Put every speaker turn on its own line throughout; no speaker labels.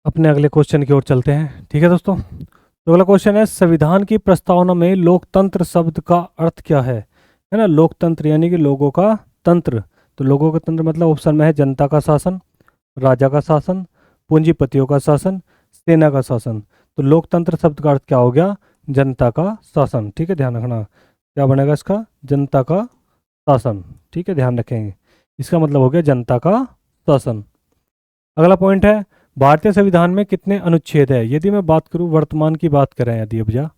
अपने अगले क्वेश्चन की ओर चलते हैं। ठीक है दोस्तों, तो अगला क्वेश्चन है, संविधान की प्रस्तावना में लोकतंत्र शब्द का अर्थ क्या है ना। लोकतंत्र यानी कि लोगों का तंत्र। तो लोगों का तंत्र मतलब ऑप्शन में है जनता का शासन, राजा का शासन, पूंजीपतियों का शासन, सेना का शासन। तो लोकतंत्र शब्द का अर्थ क्या हो गया? जनता का शासन। ठीक है, ध्यान रखना क्या बनेगा इसका? जनता का शासन। ठीक है, ध्यान रखेंगे, इसका मतलब हो गया जनता का शासन। अगला पॉइंट है, भारतीय संविधान में कितने अनुच्छेद है? यदि मैं बात करूं वर्तमान की बात करें, यदि अब जा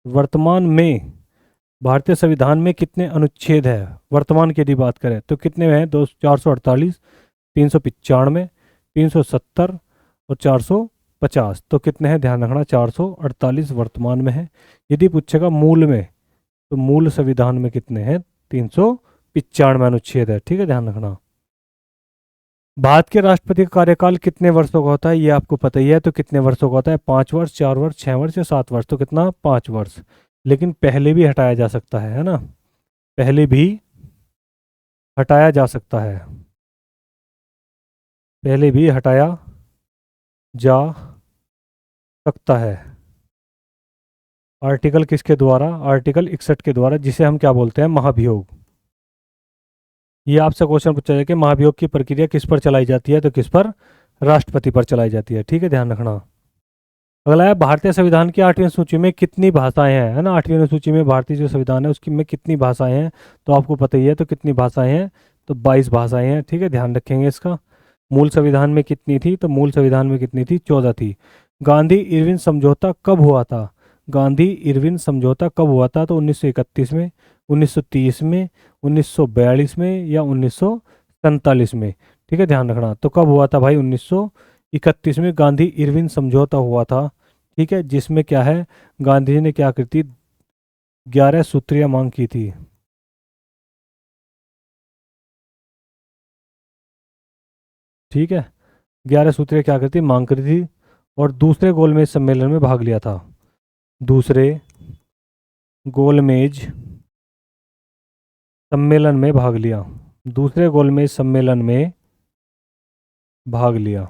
वर्तमान में भारतीय संविधान में कितने अनुच्छेद है, वर्तमान की यदि बात करें तो कितने हैं? 448, 395, 370 और 450। तो कितने हैं? ध्यान रखना 448 वर्तमान में है। यदि पूछेगा मूल में, तो मूल संविधान में कितने हैं? 395 अनुच्छेद है। ठीक है, ध्यान रखना। भारत के राष्ट्रपति का कार्यकाल कितने वर्षों का होता है? ये आपको पता ही है। तो कितने वर्षों का होता है? 5 वर्ष, 4 वर्ष, 6 वर्ष या 7 वर्ष? तो कितना? 5 वर्ष। लेकिन पहले भी हटाया जा सकता है ना। पहले भी हटाया जा सकता है। पहले भी हटाया जा सकता है। आर्टिकल किसके द्वारा? आर्टिकल 61 के द्वारा, जिसे हम क्या बोलते हैं? महाभियोग। ये आपसे क्वेश्चन पूछा जाए कि महाभियोग की प्रक्रिया किस पर चलाई जाती है? तो किस पर? राष्ट्रपति पर चलाई जाती है। ठीक है, ध्यान रखना। अगला है, भारतीय संविधान की 8वीं सूची में कितनी भाषाएं हैं? है ना, 8वीं सूची में भारतीय जो संविधान है उसकी में कितनी भाषाएं हैं? तो आपको पता ही है। तो कितनी भाषाएं हैं? तो 22 भाषाएं हैं। ठीक है, ध्यान रखेंगे इसका। मूल संविधान में कितनी थी? तो मूल संविधान में कितनी थी? 14 थी। गांधी इरविन समझौता कब हुआ था? गांधी इरविन समझौता कब हुआ था? तो 1931 में, 1930 में, 1942 में या 1947 में? ठीक है, ध्यान रखना। तो कब हुआ था भाई? 1931 में गांधी इरविन समझौता हुआ था। ठीक है, जिसमें क्या है, गांधी जी ने क्या की थी? 11 सूत्रीय मांग की थी। ठीक है, 11 सूत्रीय क्या करती? मांग करी थी। और दूसरे गोलमेज सम्मेलन में भाग लिया था। दूसरे गोलमेज सम्मेलन में भाग लिया। दूसरे गोलमेज सम्मेलन में भाग लिया।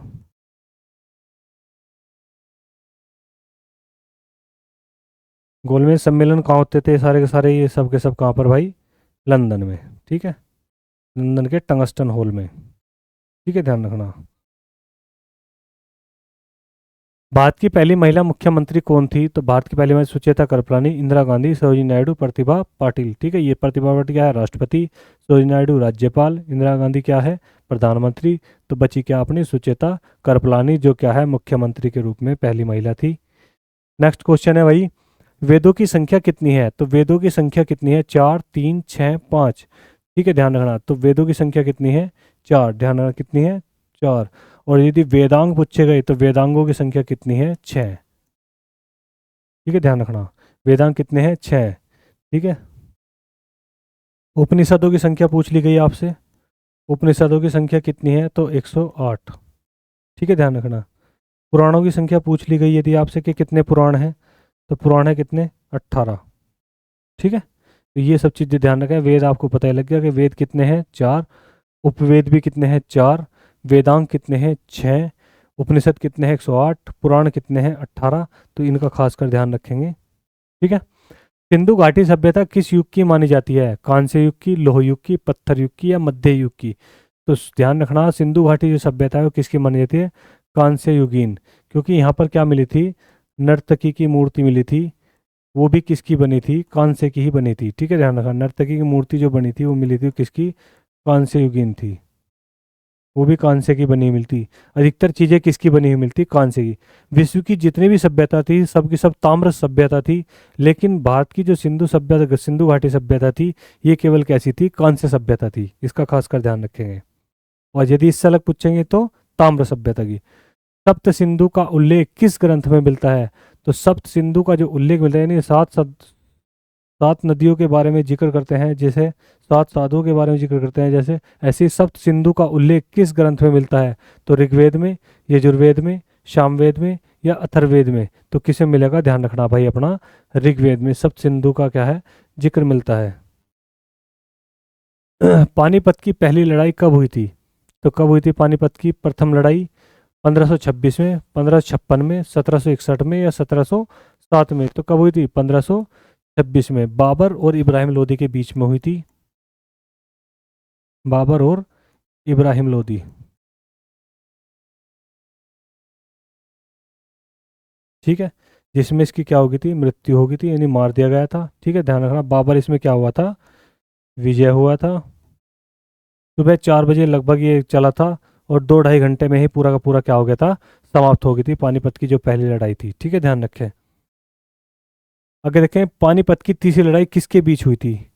गोलमेज सम्मेलन कहाँ होते थे सारे के सारे? ये सब के सब कहाँ पर भाई? लंदन में। ठीक है, लंदन के टंगस्टन हॉल में। ठीक है, ध्यान रखना। भारत की पहली महिला मुख्यमंत्री कौन थी? तो भारत की पहली महिला सुचेता कृपलानी, इंदिरा गांधी, सरोजिनी नायडू, प्रतिभा पाटिल। ठीक है, ये प्रतिभा पाटिल क्या है? राष्ट्रपति। सरोजिनी नायडू राज्यपाल। इंदिरा गांधी क्या है? प्रधानमंत्री। तो बची क्या अपनी? सुचेता कृपलानी, जो क्या है? मुख्यमंत्री के रूप में पहली महिला थी। नेक्स्ट क्वेश्चन है भाई, वेदों की संख्या कितनी है? तो वेदों की संख्या कितनी है? 4, 3, 6, 5। ठीक है, ध्यान रखना। तो वेदों की संख्या कितनी है? 4। ध्यान रखना कितनी है? 4। और यदि वेदांग पूछे गए तो वेदांगों की संख्या कितनी है? 6। ठीक है, ध्यान रखना। वेदांग कितने हैं? 6। ठीक है, उपनिषदों की संख्या पूछ ली गई आपसे। उपनिषदों की संख्या कितनी है? तो 108। ठीक है, ध्यान रखना। पुराणों की संख्या पूछ ली गई यदि आपसे कि कितने पुराण हैं? तो पुराण है कितने? 18। ठीक है, तो ये सब चीज़ें ध्यान रखें। वेद आपको पता ही लग गया कि वेद कितने हैं? 4। उपवेद भी कितने हैं? 4। वेदांग कितने हैं? 6। उपनिषद कितने हैं? 108। पुराण कितने हैं? 18। तो इनका खासकर ध्यान रखेंगे। ठीक है, सिंधु घाटी सभ्यता किस युग की मानी जाती है? कांस्य युग की, लोह युग की, पत्थर युग की या मध्य युग की? तो ध्यान रखना, सिंधु घाटी जो सभ्यता है वो किसकी मानी जाती है? कांस्य युगीन। क्योंकि यहाँ पर क्या मिली थी? नर्तकी की मूर्ति मिली थी। वो भी किसकी बनी थी? कांस्य की ही बनी थी। ठीक है, ध्यान रखना। नर्तकी की मूर्ति जो बनी थी वो मिली थी किसकी? कांस्य युगीन थी। वो भी कांस्य की बनी हुई मिलती। अधिकतर चीजें किसकी बनी हुई मिलती? कांस्य की। विश्व की जितनी भी सभ्यता थी सब की सब ताम्र सभ्यता थी। लेकिन भारत की जो सिंधु सभ्यता, सिंधु घाटी सभ्यता थी, ये केवल कैसी थी? कांस्य सभ्यता थी। इसका खासकर ध्यान रखेंगे। और यदि इससे अलग पूछेंगे तो ताम्र सभ्यता की। सप्त सिंधु का उल्लेख किस ग्रंथ में मिलता है? तो सप्त सिंधु का जो उल्लेख मिलता है, यानी सात नदियों के बारे में जिक्र करते हैं, जैसे 7 साधुओं के बारे में जिक्र करते हैं, जैसे ऐसे ही सप्त सिंधु का उल्लेख किस ग्रंथ में मिलता है? तो ऋग्वेद में, यजुर्वेद में, सामवेद में या अथर्ववेद में? तो किसे मिलेगा? ध्यान रखना भाई अपना, ऋग्वेद में सप्त सिंधु का क्या है? जिक्र मिलता है। पानीपत की पहली लड़ाई कब हुई थी? तो कब हुई थी पानीपत की प्रथम लड़ाई? 1526 में, 1556 में, 1761 में या 1707 में? तो कब हुई थी? 1526 में। बाबर और इब्राहिम लोदी के बीच में हुई थी। बाबर और इब्राहिम लोदी। ठीक है, जिसमें इसकी क्या हो गई थी? मृत्यु हो गई थी, यानी मार दिया गया था। ठीक है, ध्यान रखना। बाबर इसमें क्या हुआ था? विजय हुआ था। सुबह 4 बजे लगभग ये चला था और 2-2.5 घंटे में ही पूरा का पूरा क्या हो गया था? समाप्त हो गई थी पानीपत की जो पहली लड़ाई थी। ठीक है, ध्यान रखें। अगर देखें पानीपत की तीसरी लड़ाई किसके बीच हुई थी?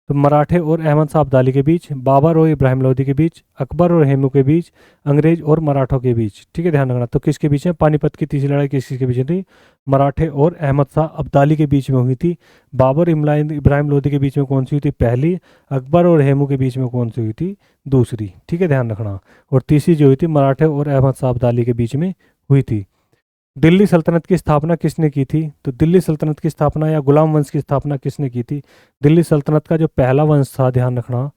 तो मराठे और अहमद शाह अब्दाली के बीच, बाबर और इब्राहिम लोदी के बीच, अकबर और हेमू के बीच, अंग्रेज और मराठों के बीच। ठीक है, ध्यान रखना। तो किसके बीच है? पानीपत की तीसरी लड़ाई किसके बीच थी? मराठे और अहमद शाह अब्दाली के बीच में हुई थी। बाबर इब्राहिम लोदी के बीच में कौन सी हुई थी? पहली। अकबर और हेमू के बीच में कौन सी हुई थी? दूसरी। ठीक है, ध्यान रखना। और तीसरी जो हुई थी मराठे और अहमद शाह अब्दाली के बीच में हुई थी। दिल्ली सल्तनत की स्थापना किसने की थी? तो दिल्ली सल्तनत की स्थापना या गुलाम वंश की स्थापना किसने की थी? दिल्ली सल्तनत का जो पहला वंश था, ध्यान रखना,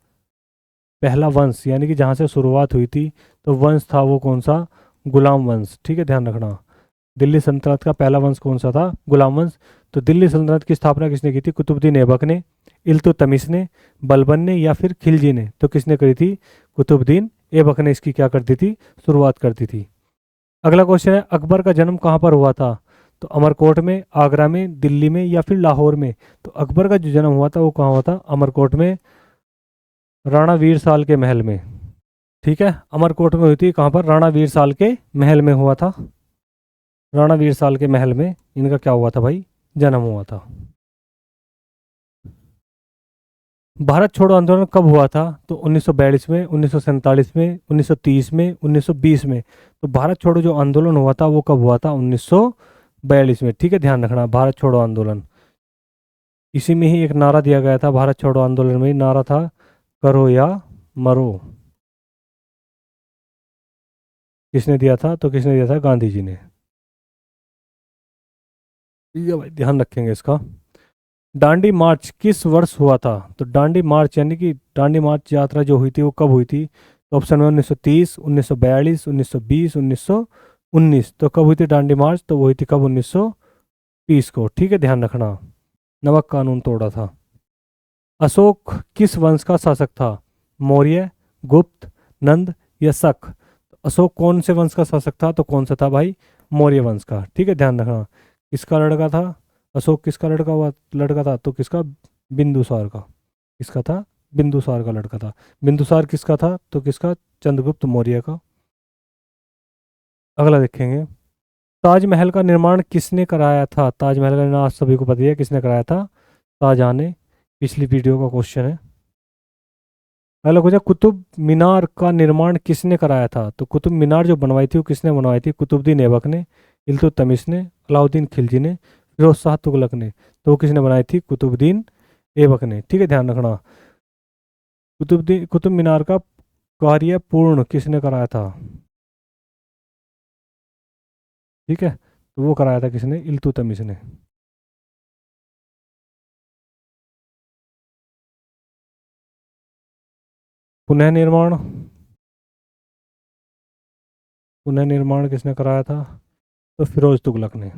पहला वंश यानी कि जहाँ से शुरुआत हुई थी, तो वंश था वो कौन सा? गुलाम वंश। ठीक है, ध्यान रखना। दिल्ली सल्तनत का पहला वंश कौन सा था? गुलाम वंश। तो दिल्ली सल्तनत की स्थापना किसने की थी? कुतुबुद्दीन ऐबक ने, इल्तुतमिश ने, बलबन ने या फिर खिलजी ने? तो किसने करी थी? कुतुबुद्दीन ऐबक ने इसकी क्या कर दी थी? शुरुआत कर दी थी। अगला क्वेश्चन है, अकबर का जन्म कहाँ पर हुआ था? तो अमरकोट में, आगरा में, दिल्ली में या फिर लाहौर में? तो अकबर का जो जन्म हुआ था वो कहाँ हुआ था? अमरकोट में, राणा वीर साल के महल में। ठीक है, अमरकोट में हुई थी। कहाँ पर? राणा वीर साल के महल में हुआ था। राणा वीर साल के महल में इनका क्या हुआ था भाई? जन्म हुआ था। भारत छोड़ो आंदोलन कब हुआ था? तो 1942 में, 1947 में, 1930 में, 1920 में? तो भारत छोड़ो जो आंदोलन हुआ था वो कब हुआ था? 1942 में। ठीक है, ध्यान रखना। भारत छोड़ो आंदोलन, इसी में ही एक नारा दिया गया था। भारत छोड़ो आंदोलन में ही नारा था, करो या मरो। किसने दिया था? तो किसने दिया था? गांधी जी ने। ये भाई ध्यान रखेंगे इसका। दांडी मार्च किस वर्ष हुआ था? तो दांडी मार्च यानी कि दांडी मार्च यात्रा जो हुई थी वो कब हुई थी? तो ऑप्शन में 1930, 1942, 1920, 1919। तो कब हुई थी दांडी मार्च? तो वो हुई थी कब? 1930 को। ठीक है, ध्यान रखना। नमक कानून तोड़ा था। अशोक किस वंश का शासक था? मौर्य, गुप्त, नंद या शक? तो अशोक कौन से वंश का शासक था? तो कौन सा था भाई? मौर्य वंश का। ठीक है, ध्यान रखना। किसका लड़का था अशोक? किसका लड़का था? तो किसका? बिंदुसार का। किसका था? बिंदुसार का लड़का था। बिंदुसार किसका था? तो किसका? चंद्रगुप्त मौर्य का। अगला देखेंगे, ताजमहल का निर्माण किसने कराया था? ताजमहल का निर्माण आप सभी को पता है किसने कराया था? शाहजहां ने। पिछली वीडियो का क्वेश्चन है। अगला क्वेश्चन, कुतुब मीनार का निर्माण किसने कराया था? तो कुतुब मीनार जो बनवाई थी वो किसने बनवाई थी? कुतुबुद्दीन ऐबक ने, इल्तुतमिश ने, अलाउद्दीन खिलजी ने, फिरोज शाह तुगलक ने? तो वो किसने बनाई थी? कुतुबुद्दीन ऐबक ने। ठीक है, ध्यान रखना। कुतुब मीनार का कार्य पूर्ण किसने कराया था? ठीक है, तो वो कराया था किसने? इल्तुतमिश ने। पुनः निर्माण, पुनः निर्माण किसने कराया था? तो फिरोज तुगलक ने।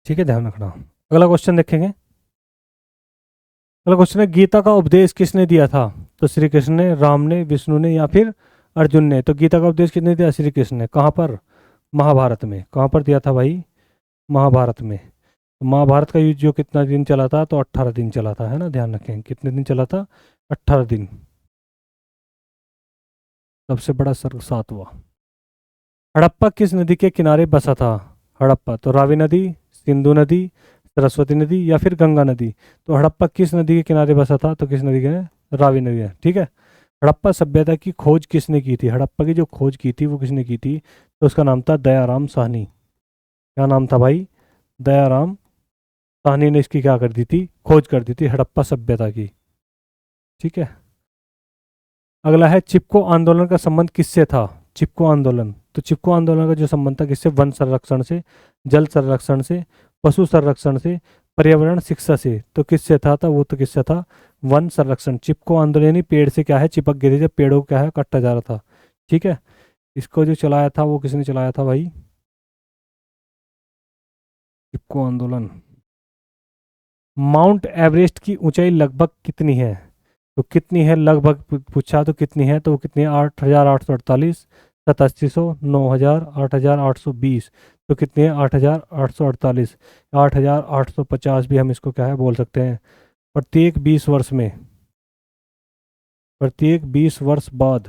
ठीक है, ध्यान रखना। अगला क्वेश्चन देखेंगे। अगला क्वेश्चन है, गीता का उपदेश किसने दिया था? तो श्री कृष्ण ने, राम ने, विष्णु ने या फिर अर्जुन ने? तो गीता का उपदेश किसने दिया? श्री कृष्ण ने। कहाँ पर? महाभारत में। कहाँ पर दिया था भाई? महाभारत में। तो महाभारत का युद्ध जो कितना दिन चला था? तो 18 दिन चला था, है ना? ध्यान रखें कितने दिन चला था? 18 दिन। सबसे बड़ा सर्ग सातवां। हड़प्पा किस नदी के किनारे बसा था? हड़प्पा तो रावी नदी, सिंधु नदी, सरस्वती नदी या फिर गंगा नदी? तो हड़प्पा किस नदी के किनारे बसा था? तो किस नदी के? रावी नदी है। ठीक है। हड़प्पा सभ्यता की खोज किसने की थी? हड़प्पा की जो खोज की थी वो किसने की थी? तो उसका नाम था दयाराम साहनी। क्या नाम था भाई? दयाराम साहनी ने इसकी क्या कर दी थी? खोज कर दी थी हड़प्पा सभ्यता की। ठीक है। अगला है, चिपको आंदोलन का संबंध किससे था? चिपको आंदोलन, तो चिपको आंदोलन का जो संबंध था किससे? वन संरक्षण से, जल संरक्षण से, पशु संरक्षण से, पर्यावरण शिक्षा से, तो किससे था वो तो किससे था, वन संरक्षण। चिपको आंदोलन यानी पेड़ से क्या है चिपक गए थे, जब पेड़ों को क्या है काटा जा रहा था। ठीक है, इसको जो चलाया था वो किसने चलाया था भाई, चिपको आंदोलन। माउंट एवरेस्ट की ऊंचाई लगभग कितनी है, तो कितनी है लगभग पूछा, तो कितनी है, तो वो कितनी है 8,848, 8700, 9,000, 8,820। तो कितनी है 8,848, 8,850 भी हम इसको क्या है बोल सकते हैं। प्रत्येक 20 वर्ष में, प्रत्येक 20 वर्ष बाद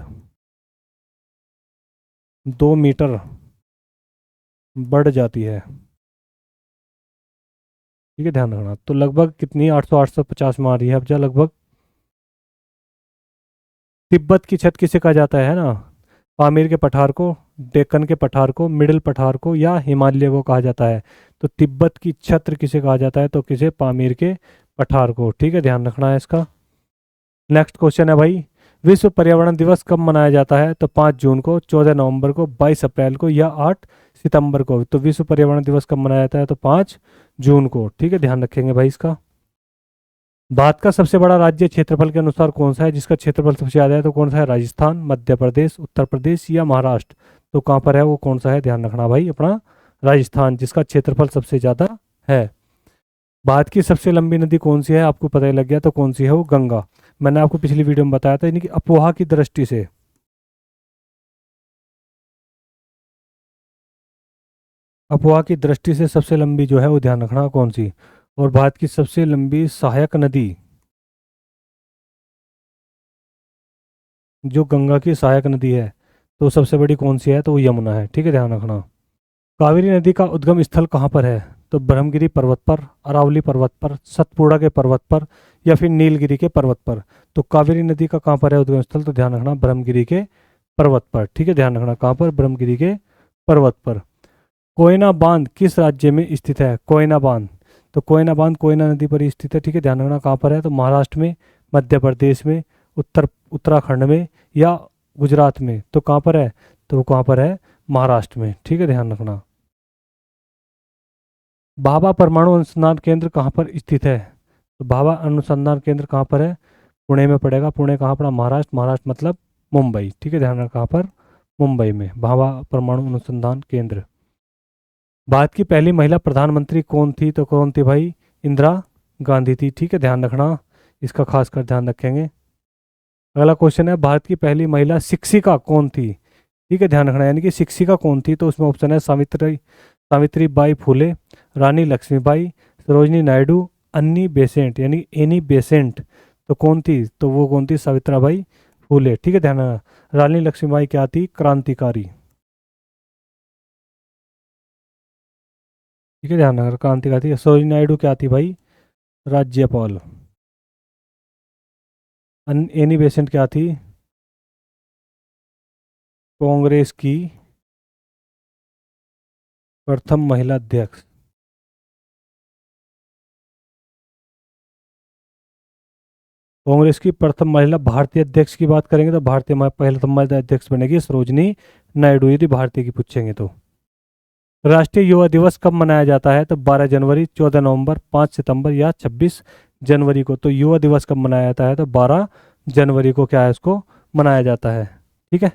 2 मीटर बढ़ जाती है। ठीक है, ध्यान रखना। तो लगभग कितनी 850 में आ रही है अब जा लगभग। तिब्बत की छत किसे कहा जाता है ना, पामीर के पठार को, डेक्कन के पठार को, मिडिल पठार को, या हिमालय को कहा जाता है। तो तिब्बत की छत्र किसे कहा जाता है, तो किसे, पामीर के पठार को। ठीक है, ध्यान रखना है इसका। नेक्स्ट क्वेश्चन है भाई, विश्व पर्यावरण दिवस कब मनाया जाता है, तो 5 जून को, 14 नवंबर को, 22 अप्रैल को, या 8 सितंबर को। तो विश्व पर्यावरण दिवस कब मनाया जाता है, तो 5 जून को। ठीक है, ध्यान रखेंगे भाई इसका। भारत का सबसे बड़ा राज्य क्षेत्रफल के अनुसार कौन सा है, जिसका क्षेत्रफल सबसे ज़्यादा है, तो कौन सा है, राजस्थान, मध्य प्रदेश, उत्तर प्रदेश, या महाराष्ट्र। तो कहाँ पर है वो, कौन सा है, ध्यान रखना भाई अपना, राजस्थान, जिसका क्षेत्रफल सबसे ज़्यादा है। भारत की सबसे लंबी नदी कौन सी है, आपको पता ही लग गया, तो कौन सी है वो, गंगा। मैंने आपको पिछली वीडियो में बताया था, यानी कि अपोहा की दृष्टि से, अपोहा की दृष्टि से सबसे लंबी जो है वो ध्यान रखना कौन सी। और भारत की सबसे लंबी सहायक नदी, जो गंगा की सहायक नदी है, तो सबसे बड़ी कौन सी है, तो वो यमुना है। ठीक है, ध्यान रखना। कावेरी नदी का उद्गम स्थल कहाँ पर है, तो ब्रह्मगिरी पर्वत पर, अरावली पर्वत पर, सतपुड़ा के पर्वत पर, या फिर नीलगिरी के पर्वत पर। तो कावेरी नदी का कहाँ पर है उद्गम स्थल, तो ध्यान रखना ब्रह्मगिरी के पर्वत पर। ठीक है, ध्यान रखना कहाँ पर, ब्रह्मगिरी के पर्वत पर। कोयना बांध किस राज्य में स्थित है, कोयना बांध, तो कोयना बांध कोयना नदी पर ही स्थित है। ठीक है, ध्यान रखना कहाँ पर है, तो महाराष्ट्र में, मध्य प्रदेश में, उत्तराखंड में, या गुजरात में। तो कहाँ पर है, तो वो कहाँ पर है, महाराष्ट्र में। ठीक है, ध्यान रखना। भाभा परमाणु अनुसंधान केंद्र कहाँ पर स्थित है, तो भाभा अनुसंधान केंद्र कहाँ पर है, पुणे में पड़ेगा। पुणे कहाँ पड़ा, महाराष्ट्र, महाराष्ट्र मतलब मुंबई। ठीक है, ध्यान रखना कहाँ पर, मुंबई में भाभा परमाणु अनुसंधान केंद्र। भारत की पहली महिला प्रधानमंत्री कौन थी, तो कौन थी भाई, इंदिरा गांधी थी। ठीक है, ध्यान रखना, इसका खासकर ध्यान रखेंगे। अगला क्वेश्चन है, भारत की पहली महिला शिक्षिका कौन थी। ठीक है, ध्यान रखना, यानी कि शिक्षिका कौन थी, तो उसमें ऑप्शन है सावित्री बाई फुले, रानी लक्ष्मीबाई, सरोजनी नायडू, अन्नी बेसेंट, यानी एनी बेसेंट। तो कौन थी, तो वो कौन थी, सावित्रीबाई फुले। ठीक है, ध्यान रखना। रानी लक्ष्मीबाई क्या थी, क्रांतिकारी। ठीक है, ध्यान रखना, क्रांतिकारी थी। सरोजनी नायडू क्या थी भाई, राज्यपाल। एनी बेसेंट क्या थी, कांग्रेस की प्रथम महिला अध्यक्ष। कांग्रेस की प्रथम महिला भारतीय अध्यक्ष की बात करेंगे तो प्रथम महिला अध्यक्ष बनेगी सरोजनी नायडू, यदि भारतीय की पूछेंगे तो। राष्ट्रीय युवा दिवस कब मनाया जाता है, तो 12 जनवरी, 14 नवंबर, 5 सितंबर, या 26 जनवरी को। तो युवा दिवस कब मनाया जाता है, तो 12 जनवरी को क्या है उसको मनाया जाता है। ठीक है।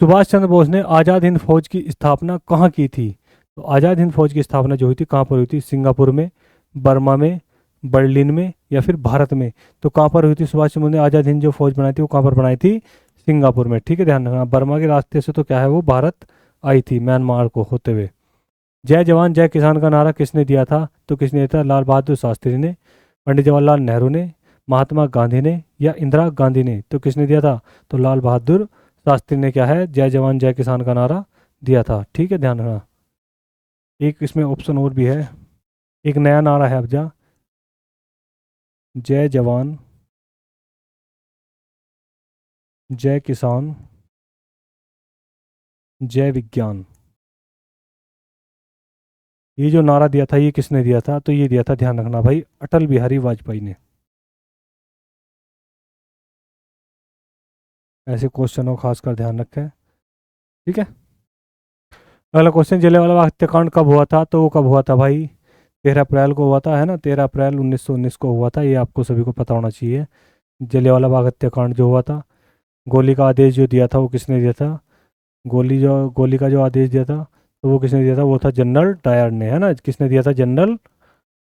सुभाष चंद्र बोस ने आज़ाद हिंद फौज की स्थापना कहाँ की थी, तो आज़ाद हिंद फौज की स्थापना जो हुई थी कहाँ पर हुई थी, सिंगापुर में, बर्मा में, बर्लिन में, या फिर भारत में। तो कहाँ पर हुई थी, सुभाष चंद्र बोस ने आज़ाद हिंद जो फौज बनाई थी वो कहाँ पर बनाई थी, सिंगापुर में। ठीक है, ध्यान रखना। बर्मा के रास्ते से तो क्या है वो भारत आई थी, म्यांमार को होते हुए। जय जवान जय किसान का नारा किसने दिया था, तो किसने दिया था, लाल बहादुर शास्त्री ने, पंडित जवाहरलाल नेहरू ने, महात्मा गांधी ने, या इंदिरा गांधी ने। तो किसने दिया था, तो लाल बहादुर शास्त्री ने क्या है, जय जवान जय किसान का नारा दिया था। ठीक है, ध्यान रखना। एक इसमें ऑप्शन और भी है, एक नया नारा है अब जा, जय जवान जय किसान जय विज्ञान। ये जो नारा दिया था ये किसने दिया था, तो ये दिया था, ध्यान रखना भाई, अटल बिहारी वाजपेयी ने। ऐसे क्वेश्चनों का खासकर ध्यान रखें। ठीक है। अगला क्वेश्चन, जलियांवाला बाग हत्याकांड कब हुआ था, तो वो कब हुआ था भाई, 13 अप्रैल को हुआ था, है ना, 13 अप्रैल 1919 को हुआ था, ये आपको सभी को पता होना चाहिए। जलियांवाला बाग हत्याकांड जो हुआ था, गोली का आदेश जो दिया था वो किसने दिया था? गोली का जो आदेश दिया था तो वो किसने दिया था? वो था जनरल डायर ने, है ना। किसने दिया था? जनरल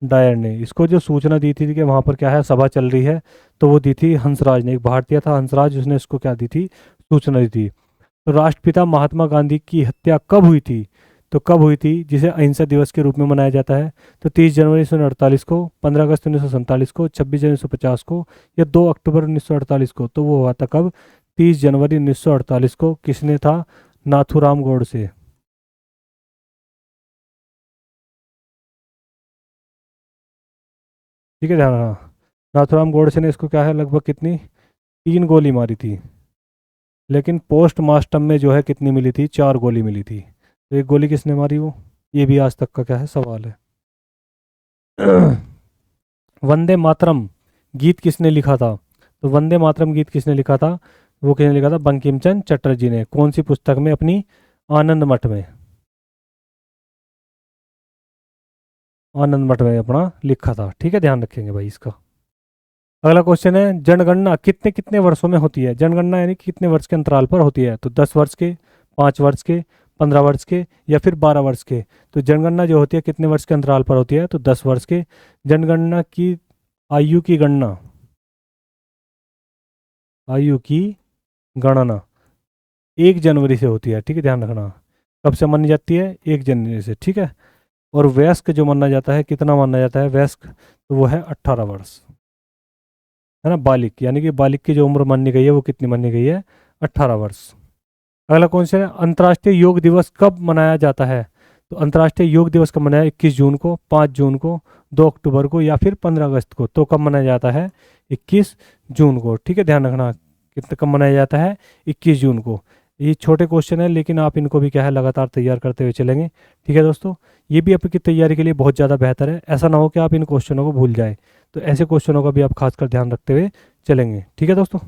डायर ने। इसको जो सूचना दी थी कि वहाँ पर क्या है, सभा चल रही है, तो वो दी थी हंसराज ने, एक भारतीय था हंसराज, उसने इसको क्या दी थी? सूचना दी थी। तो राष्ट्रपिता महात्मा गांधी की हत्या कब हुई थी? तो कब हुई थी, जिसे अहिंसा दिवस के रूप में मनाया जाता है? तो 30 जनवरी 1948 को, 15 अगस्त 1947 को, 26 जनवरी 1950 को, या 2 अक्टूबर 1948 को? तो वो हुआ था कब? 30 जनवरी 1948 को। किसने था? नाथूराम गोडसे। ठीक है, ध्यान, हाँ। नाथूराम गोडसे ने इसको क्या है, लगभग कितनी, 3 गोली मारी थी। लेकिन पोस्ट मास्टम में जो है कितनी मिली थी? 4 गोली मिली थी। तो 1 गोली किसने मारी वो? ये भी आज तक का क्या है, सवाल है। वंदे मातरम गीत किसने लिखा था? तो वंदे मातरम गीत किसने लिखा था? वो किसने लिखा था? बंकिम चंद्र चटर्जी ने। कौन सी पुस्तक में? अपनी आनंद मठ में। आनंद मठ में अपना लिखा था। ठीक है, ध्यान रखेंगे भाई इसका। अगला क्वेश्चन है, जनगणना कितने कितने वर्षों में होती है? जनगणना यानी कि कितने वर्ष के अंतराल पर होती है? तो 10 वर्ष के, 5 वर्ष के, 15 वर्ष के, या फिर 12 वर्ष के? तो जनगणना जो होती है कितने वर्ष के अंतराल पर होती है? तो 10 वर्ष के। जनगणना की आयु की गणना, आयु की गणना 1 जनवरी से होती है। ठीक है, ध्यान रखना। कब से मानी जाती है? 1 जनवरी से। ठीक है। और वयस्क जो माना जाता है, कितना माना जाता है वयस्क? तो वो है 18 वर्ष, है ना। बालिक यानी कि बालिक की जो उम्र मानी गई है वो कितनी मानी गई है? 18 वर्ष। अगला क्वेश्चन है, अंतर्राष्ट्रीय योग दिवस कब मनाया जाता है? तो अंतर्राष्ट्रीय योग दिवस कब मनाया? 21 जून को, 5 जून को, 2 अक्टूबर को, या फिर 15 अगस्त को? तो कब मनाया जाता है? 21 जून को। ठीक है, ध्यान रखना। कितना कब मनाया जाता है? 21 जून को। ये छोटे क्वेश्चन है, लेकिन आप इनको भी क्या है, लगातार तैयार करते हुए चलेंगे। ठीक है दोस्तों, ये भी आपकी तैयारी के लिए बहुत ज़्यादा बेहतर है। ऐसा ना हो कि आप इन क्वेश्चनों को भूल जाए, तो ऐसे क्वेश्चनों का भी आप खासकर ध्यान रखते हुए चलेंगे। ठीक है दोस्तों।